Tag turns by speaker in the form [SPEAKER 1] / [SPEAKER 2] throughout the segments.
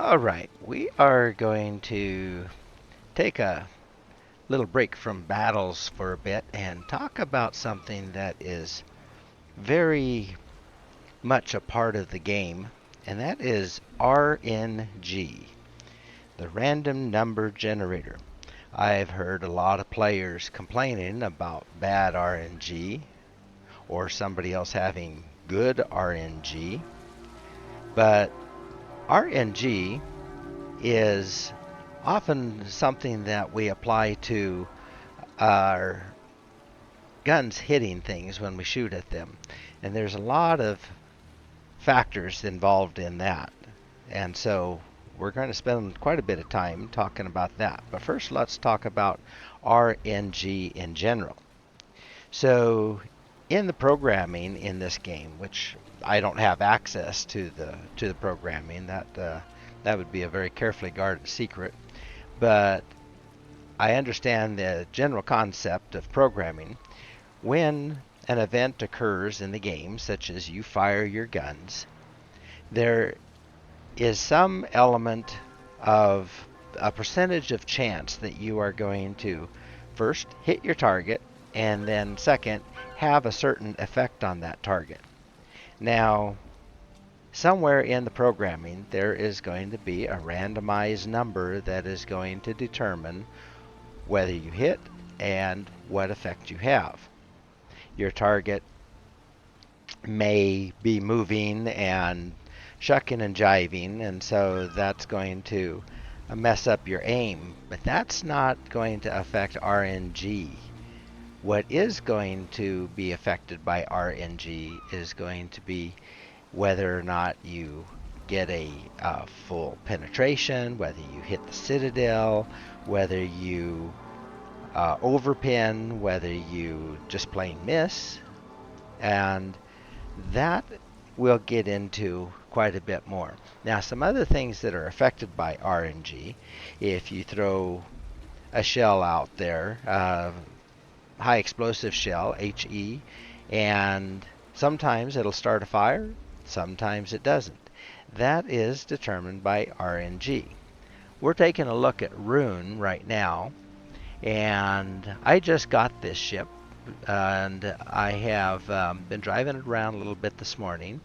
[SPEAKER 1] All right, we are going to take a little break from battles for a bit and talk about something that is very much a part of the game, and that is RNG, the random number generator. I've heard a lot of players complaining about bad RNG or somebody else having good RNG, but RNG is often something that we apply to our guns hitting things when we shoot at them. And there's a lot of factors involved in that. And so we're going to spend quite a bit of time talking about that. But first, let's talk about RNG in general. So, in the programming in this game, which I don't have access to the programming, that would be a very carefully guarded secret. But I understand the general concept of programming. When an event occurs in the game, such as you fire your guns, there is some element of a percentage of chance that you are going to first hit your target and then second have a certain effect on that target. Now, somewhere in the programming there is going to be a randomized number that is going to determine whether you hit and what effect you have. Your target may be moving and shucking and jiving, and so that's going to mess up your aim, but that's not going to affect RNG. What is going to be affected by RNG is going to be whether or not you get a full penetration, whether you hit the citadel, whether you overpin, whether you just plain miss, and that we'll get into quite a bit more. Now, some other things that are affected by RNG, if you throw a shell out there, high explosive shell, HE, and sometimes it'll start a fire, sometimes it doesn't. That is determined by RNG. We're taking a look at Rune right now, and I just got this ship, and I have been driving it around a little bit this morning,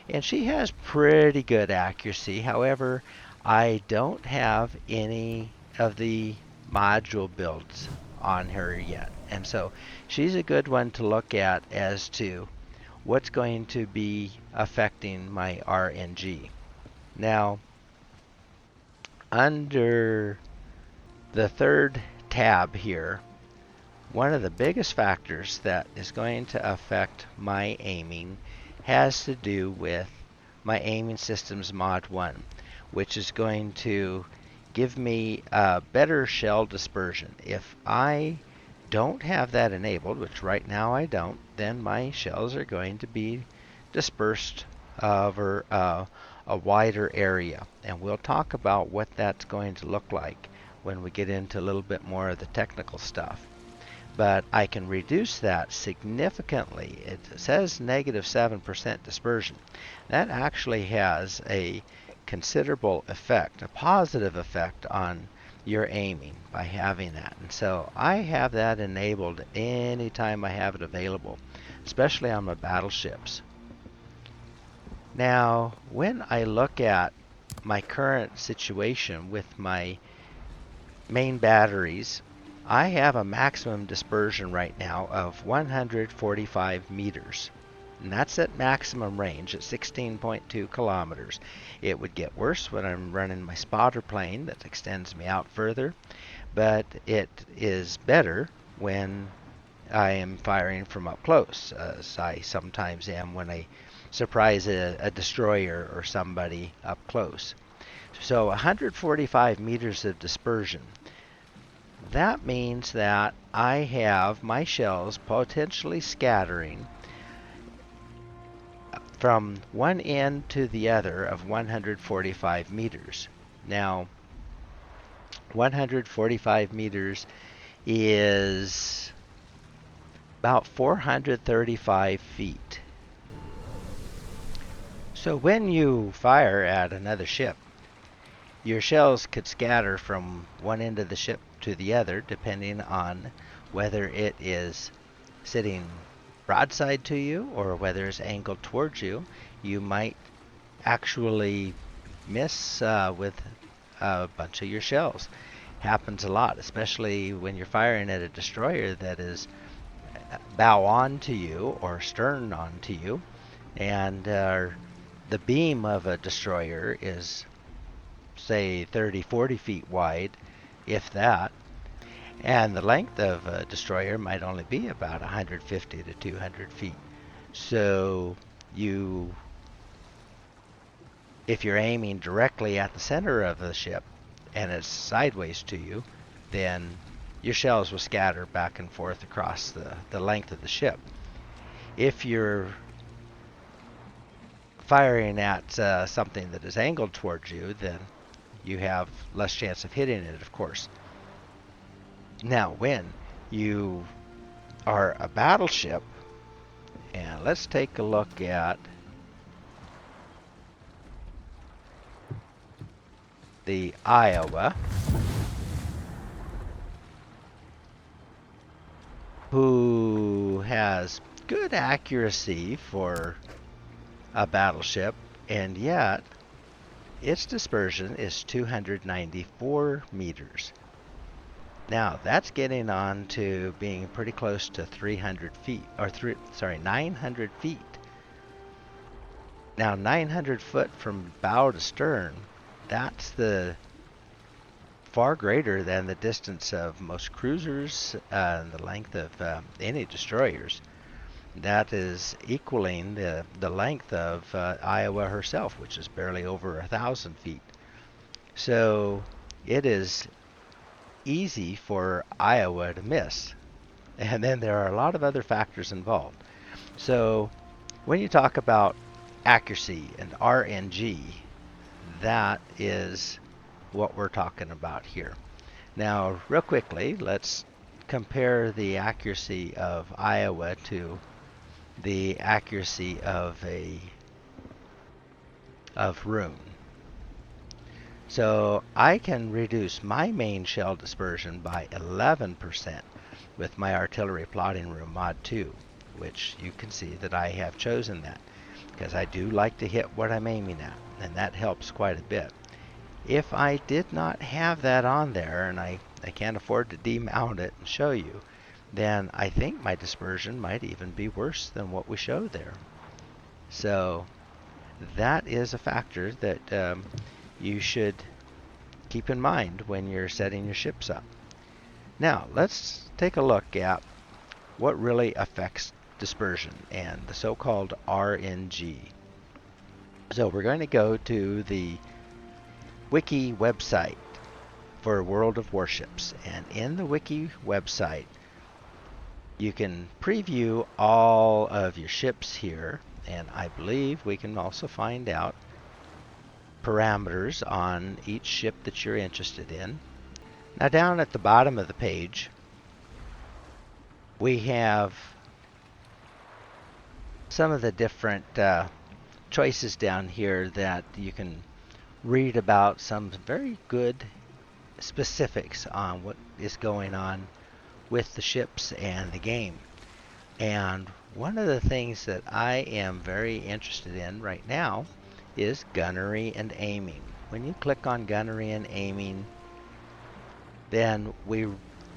[SPEAKER 1] and she has pretty good accuracy. However, I don't have any of the module builds on her yet, and so she's a good one to look at as to what's going to be affecting my RNG. Now, under the third tab here, one of the biggest factors that is going to affect my aiming has to do with my aiming systems mod 1, which is going to give me a better shell dispersion. If I don't have that enabled, which right now I don't, then my shells are going to be dispersed over a wider area. And we'll talk about what that's going to look like when we get into a little bit more of the technical stuff. But I can reduce that significantly. It says negative 7% dispersion. That actually has a considerable effect, a positive effect on your aiming by having that. And so I have that enabled anytime I have it available, especially on my battleships. Now, when I look at my current situation with my main batteries, I have a maximum dispersion right now of 145 meters. And that's at maximum range at 16.2 kilometers. It would get worse when I'm running my spotter plane that extends me out further, but it is better when I am firing from up close, as I sometimes am when I surprise a destroyer or somebody up close. So 145 meters of dispersion. That means that I have my shells potentially scattering from one end to the other of 145 meters. Now, 145 meters is about 435 feet. So when you fire at another ship, your shells could scatter from one end of the ship to the other depending on whether it is sitting broadside to you or whether it's angled towards you. You might actually miss with a bunch of your shells. Happens a lot, especially when you're firing at a destroyer that is bow on to you or stern on to you, and the beam of a destroyer is, say, 30, 40 feet wide, if that, and the length of a destroyer might only be about 150 to 200 feet. So you, if you're aiming directly at the center of the ship and it's sideways to you, then your shells will scatter back and forth across the length of the ship. If you're firing at something that is angled towards you, then you have less chance of hitting it, of course. Now, when you are a battleship, and let's take a look at the Iowa, who has good accuracy for a battleship, and yet its dispersion is 294 meters. Now that's getting on to being pretty close to 300 feet, or 900 feet. Now 900 foot from bow to stern, that's the far greater than the distance of most cruisers and the length of any destroyers. That is equaling the length of Iowa herself, which is barely over 1,000 feet. So it is easy for Iowa to miss. And then there are a lot of other factors involved. So when you talk about accuracy and RNG, that is what we're talking about here. Now, real quickly, let's compare the accuracy of Iowa to the accuracy of Rune. So I can reduce my main shell dispersion by 11% with my artillery plotting room mod 2, which you can see that I have chosen that because I do like to hit what I'm aiming at, and that helps quite a bit. If I did not have that on there, and I can't afford to demount it and show you, then I think my dispersion might even be worse than what we showed there. So that is a factor that you should keep in mind when you're setting your ships up. Now, let's take a look at what really affects dispersion and the so-called RNG. So we're going to go to the wiki website for World of Warships, and in the wiki website you can preview all of your ships here, and I believe we can also find out parameters on each ship that you're interested in. Now down at the bottom of the page we have some of the different choices down here that you can read about, some very good specifics on what is going on with the ships and the game. And one of the things that I am very interested in right now is gunnery and aiming. When you click on gunnery and aiming, then we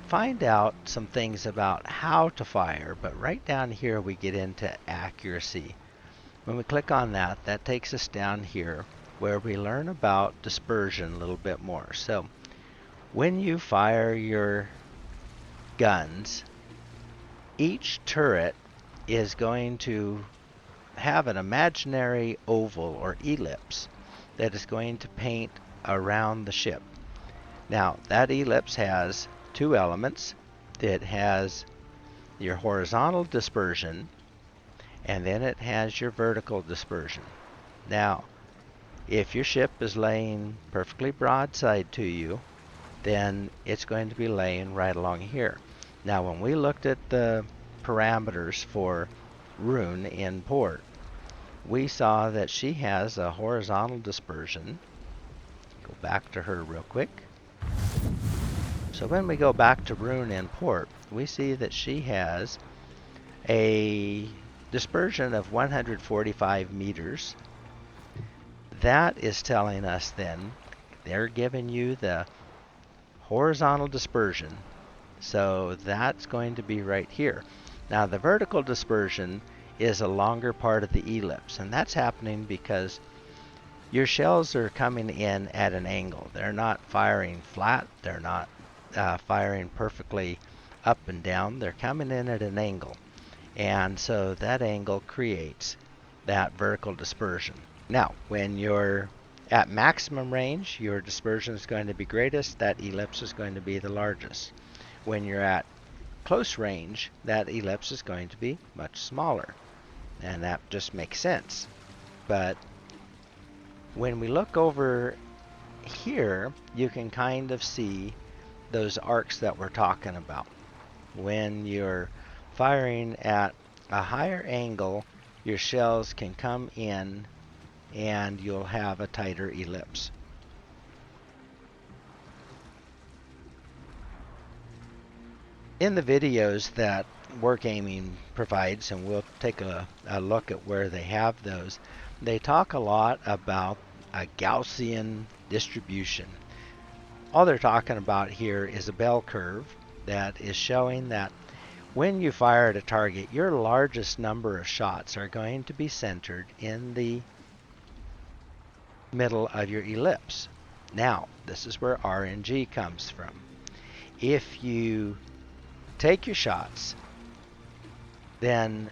[SPEAKER 1] find out some things about how to fire, but right down here we get into accuracy. When we click on that, that takes us down here where we learn about dispersion a little bit more. So when you fire your guns, each turret is going to have an imaginary oval or ellipse that is going to paint around the ship. Now that ellipse has two elements. It has your horizontal dispersion, and then it has your vertical dispersion. Now if your ship is laying perfectly broadside to you, then it's going to be laying right along here. Now when we looked at the parameters for Rune in port, we saw that she has a horizontal dispersion Go back to her real quick. So when we go back to Rune in port, we see that she has a dispersion of 145 meters. That is telling us then they're giving you the horizontal dispersion. So that's going to be right here. Now the vertical dispersion is a longer part of the ellipse, and that's happening because your shells are coming in at an angle. They're not firing flat. They're not firing perfectly up and down. They're coming in at an angle. And so that angle creates that vertical dispersion. Now, when you're at maximum range, your dispersion is going to be greatest. That ellipse is going to be the largest. When you're at close range, that ellipse is going to be much smaller. And that just makes sense. But when we look over here, you can kind of see those arcs that we're talking about. When you're firing at a higher angle, your shells can come in and you'll have a tighter ellipse. In the videos that Work Aiming provides, and we'll take a look at where they have those, they talk a lot about a Gaussian distribution. All they're talking about here is a bell curve that is showing that when you fire at a target, your largest number of shots are going to be centered in the middle of your ellipse. Now, this is where RNG comes from. If you take your shots, then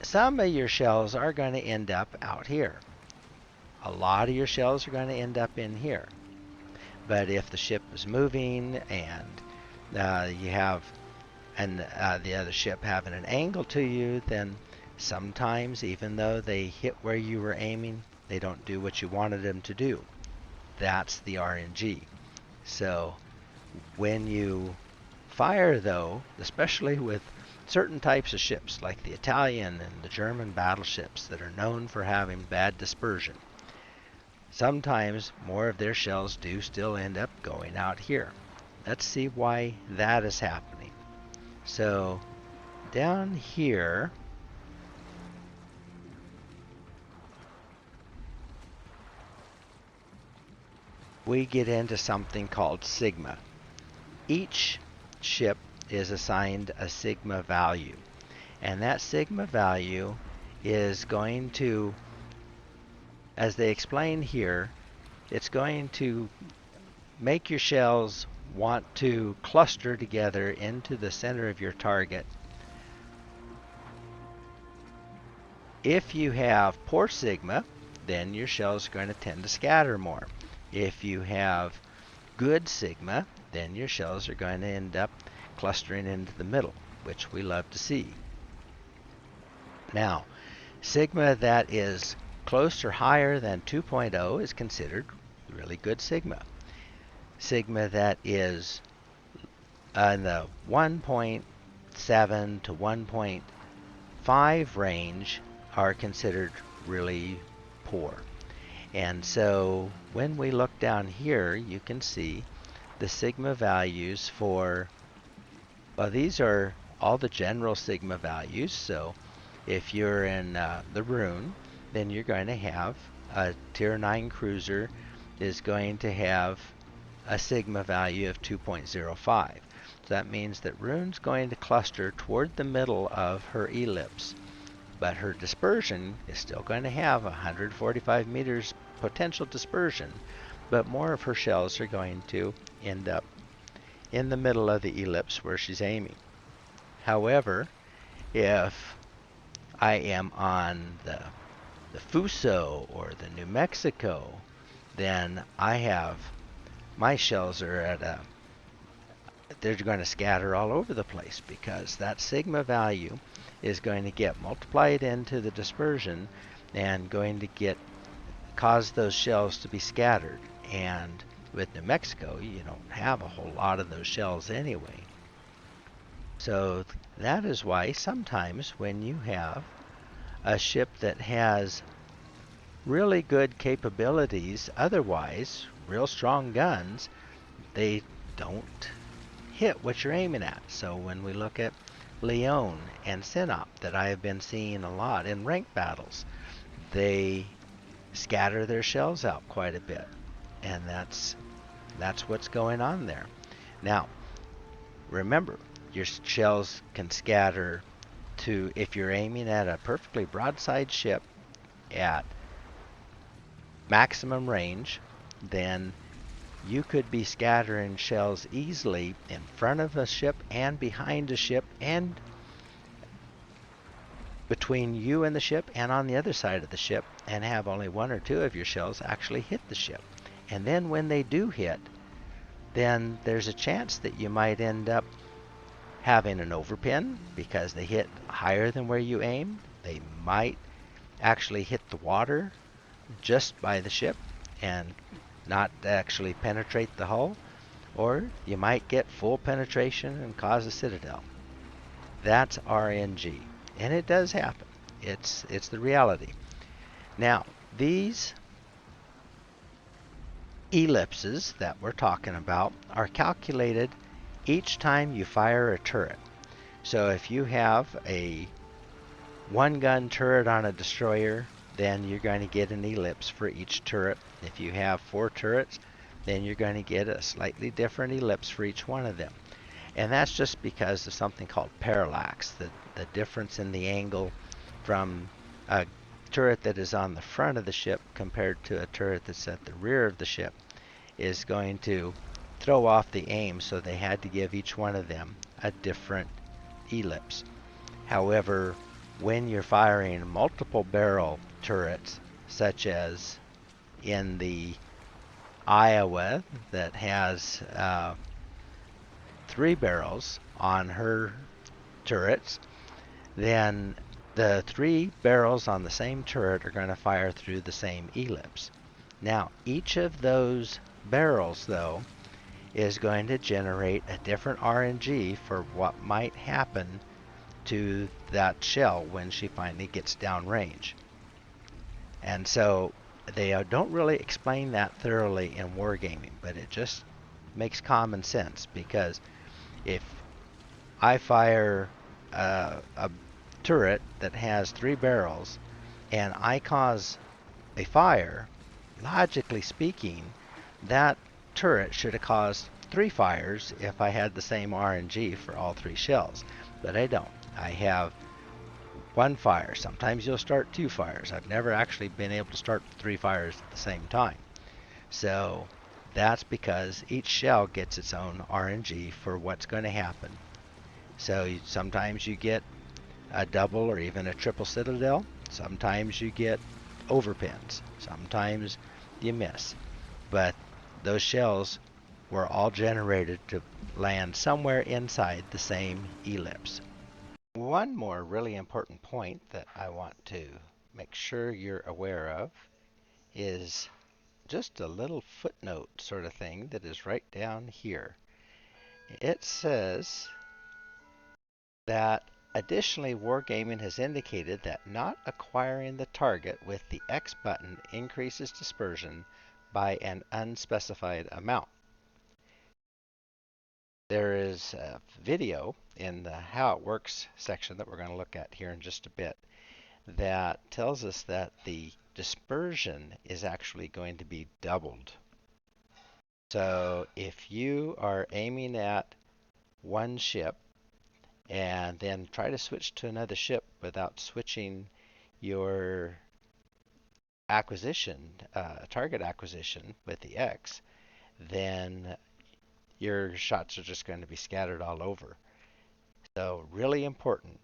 [SPEAKER 1] some of your shells are going to end up out here. A lot of your shells are going to end up in here. But if the ship is moving and you have the other ship having an angle to you, then sometimes, even though they hit where you were aiming, they don't do what you wanted them to do. That's the RNG. So when you fire, though, especially with certain types of ships like the Italian and the German battleships that are known for having bad dispersion, sometimes more of their shells do still end up going out here. Let's see why that is happening. So down here, we get into something called sigma. Each ship is assigned a sigma value, and that sigma value is going to, as they explain here, it's going to make your shells want to cluster together into the center of your target. If you have poor sigma, then your shells are going to tend to scatter more. If you have good sigma, then your shells are going to end up clustering into the middle, which we love to see. Now, sigma that is close or higher than 2.0 is considered really good sigma. Sigma that is in the 1.7 to 1.5 range are considered really poor. And so when we look down here, you can see the sigma values for, well, these are all the general sigma values. So if you're in the Rune, then you're going to have a Tier 9 cruiser is going to have a sigma value of 2.05. So that means that Rune's going to cluster toward the middle of her ellipse, but her dispersion is still going to have 145 meters potential dispersion, but more of her shells are going to end up in the middle of the ellipse where she's aiming. However, if I am on the Fuso or the New Mexico, then I have, my shells are at they're going to scatter all over the place because that sigma value is going to get multiplied into the dispersion and going to cause those shells to be scattered. And with New Mexico, you don't have a whole lot of those shells anyway. So that is why sometimes when you have a ship that has really good capabilities otherwise, real strong guns, they don't hit what you're aiming at. So when we look at Leon and Sinop that I have been seeing a lot in ranked battles, they scatter their shells out quite a bit. And that's what's going on there. Now, remember, your shells can scatter to, if you're aiming at a perfectly broadside ship at maximum range, then you could be scattering shells easily in front of a ship and behind a ship and between you and the ship and on the other side of the ship, and have only one or two of your shells actually hit the ship. And then when they do hit, then there's a chance that you might end up having an overpin because they hit higher than where you aimed. They might actually hit the water just by the ship and not actually penetrate the hull, or you might get full penetration and cause a citadel. That's RNG, and it does happen. It's the reality. Now, these ellipses that we're talking about are calculated each time you fire a turret. So if you have a one gun turret on a destroyer, then you're going to get an ellipse for each turret. If you have 4 turrets, then you're going to get a slightly different ellipse for each one of them. And that's just because of something called parallax, the difference in the angle from a turret that is on the front of the ship compared to a turret that's at the rear of the ship is going to throw off the aim, so they had to give each one of them a different ellipse. However, when you're firing multiple barrel turrets, such as in the Iowa that has 3 barrels on her turrets, then the 3 barrels on the same turret are going to fire through the same ellipse. Now, each of those barrels, though, is going to generate a different RNG for what might happen to that shell when she finally gets downrange. And so they don't really explain that thoroughly in wargaming, but it just makes common sense, because if I fire a turret that has 3 barrels and I cause a fire, logically speaking, that turret should have caused 3 fires if I had the same RNG for all 3 shells. But I don't. I have 1 fire. Sometimes you'll start 2 fires. I've never actually been able to start 3 fires at the same time. So that's because each shell gets its own RNG for what's going to happen. So sometimes you get a double or even a triple citadel. Sometimes you get overpins. Sometimes you miss. But those shells were all generated to land somewhere inside the same ellipse. One more really important point that I want to make sure you're aware of is just a little footnote sort of thing that is right down here. It says that additionally, Wargaming has indicated that not acquiring the target with the X button increases dispersion by an unspecified amount. There is a video in the How It Works section that we're going to look at here in just a bit that tells us that the dispersion is actually going to be doubled. So if you are aiming at one ship and then try to switch to another ship without switching your acquisition, target acquisition with the X, then your shots are just going to be scattered all over. So really important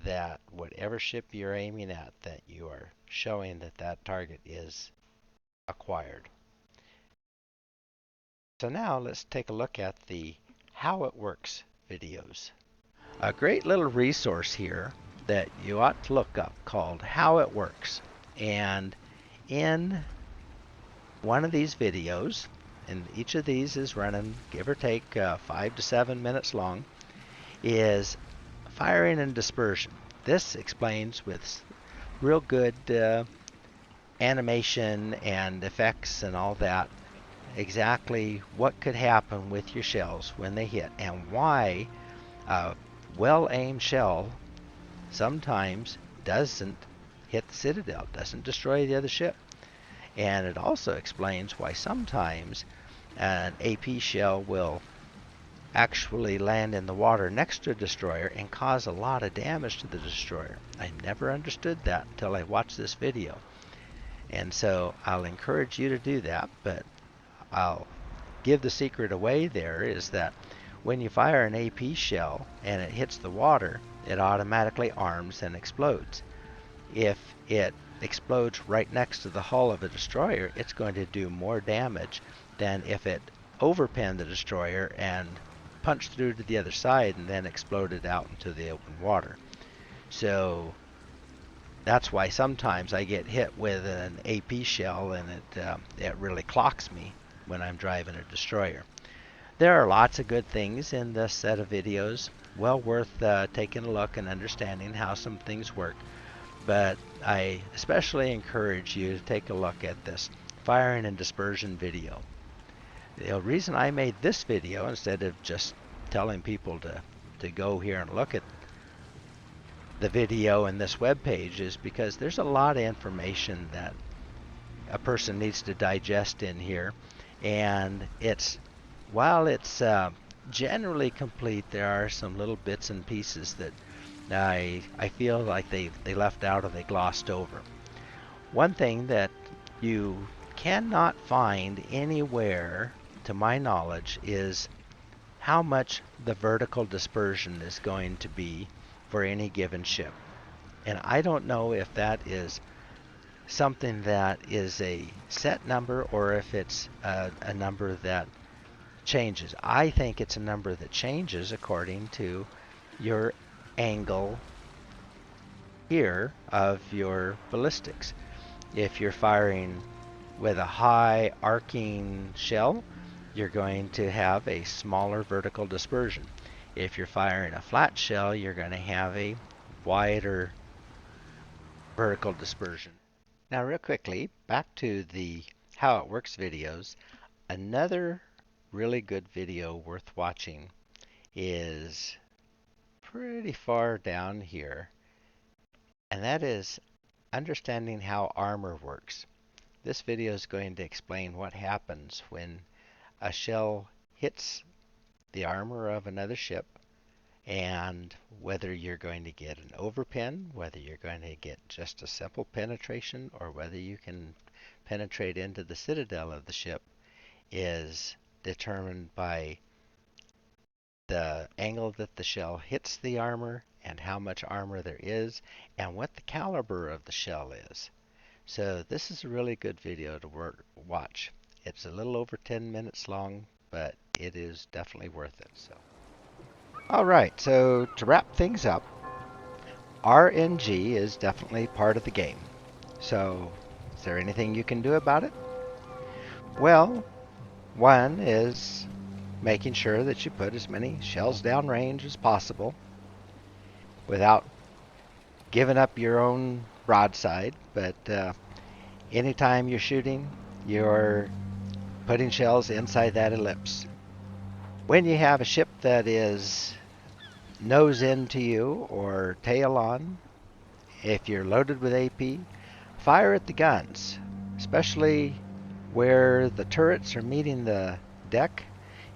[SPEAKER 1] that whatever ship you're aiming at, that you are showing that that target is acquired. So now let's take a look at the How It Works videos. A great little resource here that you ought to look up called How It Works. And in one of these videos, and each of these is running give or take 5 to 7 minutes long, is firing and dispersion. This explains with real good animation and effects and all that exactly what could happen with your shells when they hit, and why a well-aimed shell sometimes doesn't hit the Citadel, doesn't destroy the other ship. And it also explains why sometimes an AP shell will actually land in the water next to a destroyer and cause a lot of damage to the destroyer. I never understood that until I watched this video. And so I'll encourage you to do that, but I'll give the secret away there is that when you fire an AP shell and it hits the water, it automatically arms and explodes. If it explodes right next to the hull of a destroyer, it's going to do more damage than if it overpinned the destroyer and punched through to the other side and then exploded out into the open water. So that's why sometimes I get hit with an AP shell and it really clocks me when I'm driving a destroyer. There are lots of good things in this set of videos, well worth taking a look and understanding how some things work. But I especially encourage you to take a look at this firing and dispersion video. The reason I made this video instead of just telling people to go here and look at the video in this web page is because there's a lot of information that a person needs to digest in here, and while it's generally complete, there are some little bits and pieces that I feel like they left out or they glossed over. One thing that you cannot find anywhere, to my knowledge, is how much the vertical dispersion is going to be for any given ship. And I don't know if that is something that is a set number or if it's a number that changes. I think it's a number that changes according to your angle here of your ballistics. If you're firing with a high arcing shell, you're going to have a smaller vertical dispersion. If you're firing a flat shell, you're going to have a wider vertical dispersion. Now real quickly, back to the how it works videos. Another really good video worth watching is pretty far down here, and that is understanding how armor works. This video is going to explain what happens when a shell hits the armor of another ship, and whether you're going to get an overpin, whether you're going to get just a simple penetration, or whether you can penetrate into the citadel of the ship is determined by the angle that the shell hits the armor and how much armor there is and what the caliber of the shell is. So this is a really good video to watch. It's a little over 10 minutes long, but it is definitely worth it. So, all right, so to wrap things up, RNG is definitely part of the game. So is there anything you can do about it? Well, one is making sure that you put as many shells downrange as possible without giving up your own broadside. But anytime you're shooting, you're putting shells inside that ellipse. When you have a ship that is nose into you or tail on, if you're loaded with AP, fire at the guns, especially where the turrets are meeting the deck.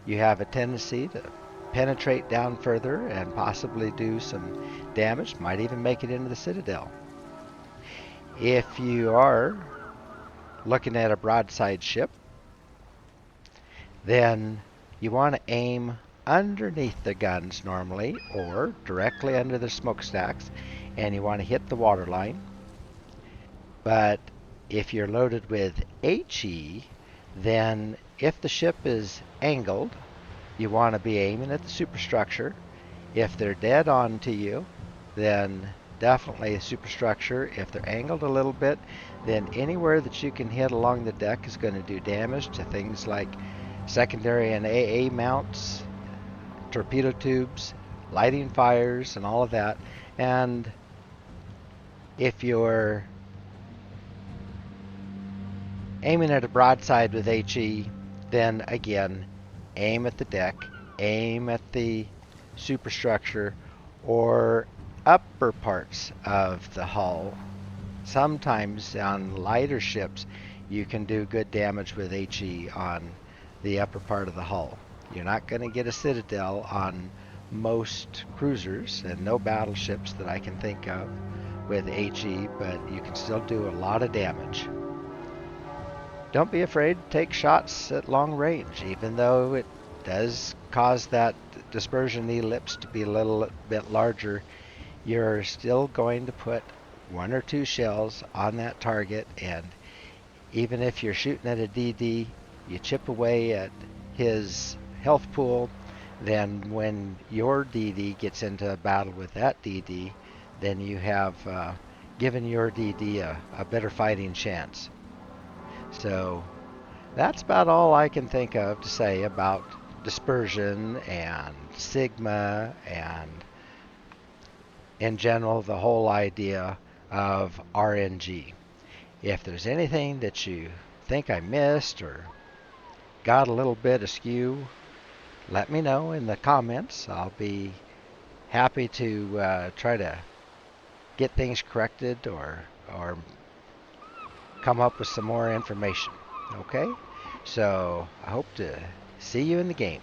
[SPEAKER 1] You have a tendency to penetrate down further and possibly do some damage, might even make it into the citadel. If you are looking at a broadside ship, then you want to aim underneath the guns normally or directly under the smokestacks, and you want to hit the waterline. But if you're loaded with HE, then if the ship is angled, you want to be aiming at the superstructure. If they're dead on to you, then definitely a superstructure. If they're angled a little bit, then anywhere that you can hit along the deck is going to do damage to things like secondary and AA mounts, torpedo tubes, lighting fires, and all of that. And if you're aiming at a broadside with HE, then again, aim at the deck, aim at the superstructure, or upper parts of the hull. Sometimes on lighter ships, you can do good damage with HE on the upper part of the hull. You're not going to get a citadel on most cruisers and no battleships that I can think of with HE, but you can still do a lot of damage. Don't be afraid to take shots at long range, even though it does cause that dispersion ellipse to be a little bit larger. You're still going to put one or two shells on that target, and even if you're shooting at a DD, you chip away at his health pool. Then when your DD gets into a battle with that DD, then you have given your DD a better fighting chance. So that's about all I can think of to say about dispersion and sigma and in general the whole idea of RNG. If there's anything that you think I missed or got a little bit askew, let me know in the comments. I'll be happy to try to get things corrected or come up with some more information. Okay? So I hope to see you in the game.